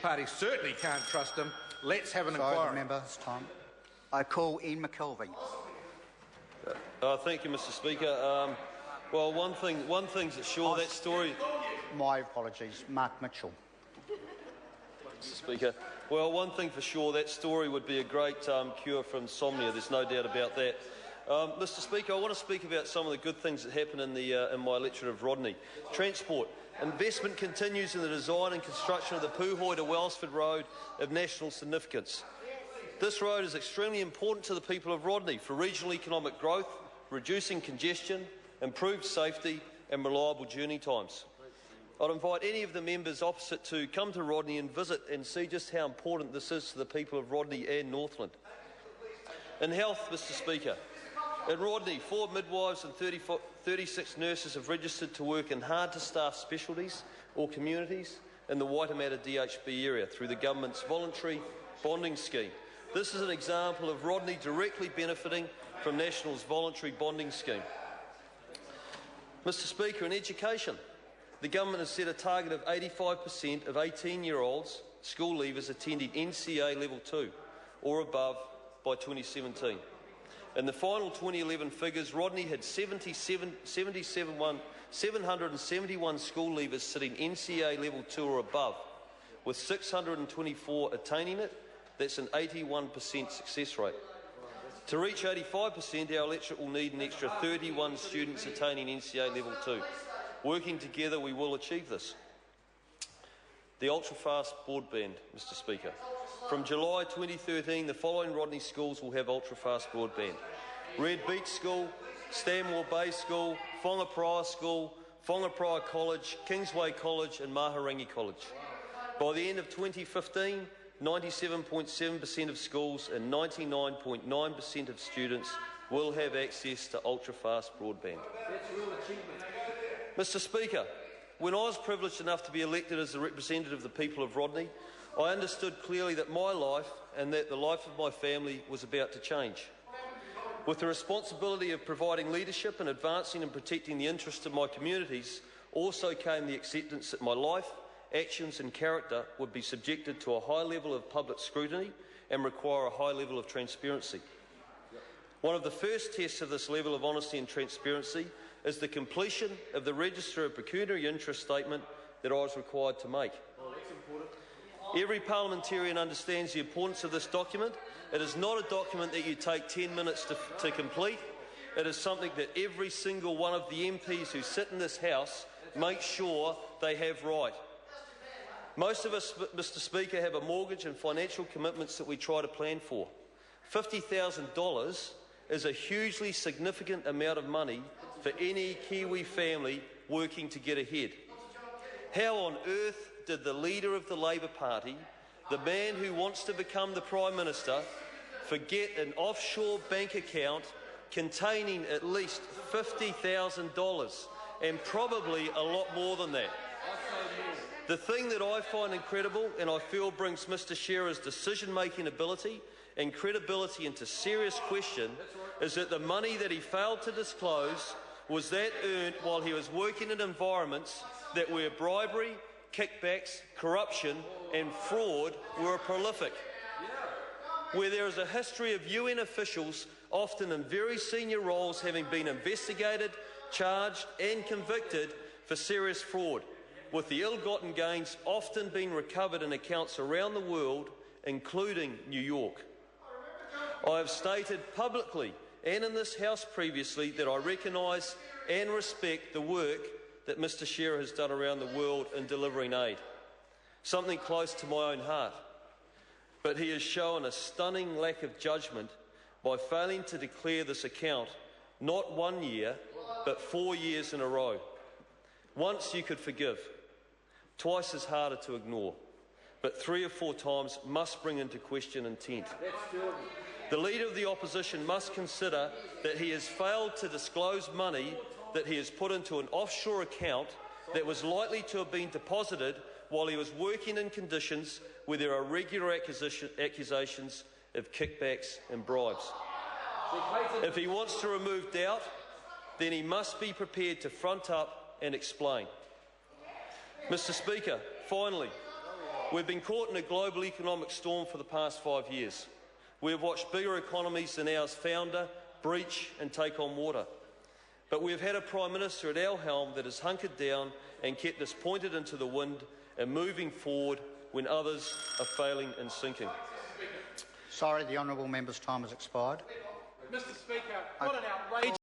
Party certainly can't trust him. Let's have an Sorry, inquiry. member, it's time. I call Ian McKelvey. Thank you, Mr. Speaker. Well, one thing's for sure. That story. My apologies, Mark Mitchell. Mr. Speaker. Well, one thing for sure, that story would be a great cure for insomnia. There's no doubt about that. Mr. Speaker, I want to speak about some of the good things that happen in my electorate of Rodney. Transport. Investment continues in the design and construction of the Puhoi to Wellsford Road of national significance. This road is extremely important to the people of Rodney for regional economic growth, reducing congestion, improved safety and reliable journey times. I'd invite any of the members opposite to come to Rodney and visit and see just how important this is to the people of Rodney and Northland. In health, Mr. Speaker, in Rodney, 4 midwives and 36 nurses have registered to work in hard-to-staff specialties or communities in the Waitemata DHB area through the government's voluntary bonding scheme. This is an example of Rodney directly benefiting from National's voluntary bonding scheme. Mr. Speaker, in education, the government has set a target of 85% of 18-year-olds school leavers attending NCA Level 2 or above by 2017. In the final 2011 figures, Rodney had 771 school leavers sitting NCA Level 2 or above, with 624 attaining it. That's an 81% success rate. To reach 85%, our electorate will need an extra 31 students attaining NCA Level 2. Working together, we will achieve this. The ultra-fast broadband, Mr. Speaker. From July 2013, the following Rodney schools will have ultra-fast broadband: Red Beach School, Stanmore Bay School, Whangapraia School, Whangapraia College, Kingsway College and Maharangi College. By the end of 2015, 97.7% of schools and 99.9% of students will have access to ultra-fast broadband. Mr. Speaker, when I was privileged enough to be elected as a representative of the people of Rodney, I understood clearly that my life and that the life of my family was about to change. With the responsibility of providing leadership and advancing and protecting the interests of my communities also came the acceptance that my life, actions and character would be subjected to a high level of public scrutiny and require a high level of transparency. One of the first tests of this level of honesty and transparency is the completion of the Register of Pecuniary Interest statement that I was required to make. Every parliamentarian understands the importance of this document. It is not a document that you take 10 minutes to complete. It is something that every single one of the MPs who sit in this House make sure they have right. Most of us, Mr. Speaker, have a mortgage and financial commitments that we try to plan for. $50,000 is a hugely significant amount of money for any Kiwi family working to get ahead. How on earth did the leader of the Labour Party, the man who wants to become the Prime Minister, forget an offshore bank account containing at least $50,000 and probably a lot more than that? The thing that I find incredible and I feel brings Mr. Shearer's decision-making ability and credibility into serious question is that the money that he failed to disclose was that earned while he was working in environments that where bribery, kickbacks, corruption and fraud were prolific. Where there is a history of UN officials, often in very senior roles, having been investigated, charged and convicted for serious fraud, with the ill-gotten gains often being recovered in accounts around the world, including New York. I have stated publicly and in this House previously that I recognise and respect the work that Mr. Shearer has done around the world in delivering aid, something close to my own heart. But he has shown a stunning lack of judgment by failing to declare this account not 1 year, but 4 years in a row. Once you could forgive, twice is harder to ignore, but 3 or 4 times must bring into question intent. The Leader of the Opposition must consider that he has failed to disclose money that he has put into an offshore account that was likely to have been deposited while he was working in conditions where there are regular accusations of kickbacks and bribes. If he wants to remove doubt, then he must be prepared to front up and explain. Mr. Speaker, finally, We've been caught in a global economic storm for the past 5 years. We have watched bigger economies than ours founder, breach and take on water. But we have had a Prime Minister at our helm that has hunkered down and kept us pointed into the wind and moving forward when others are failing and sinking. Sorry, the honourable member's time has expired. Mr. Speaker, what an outrageous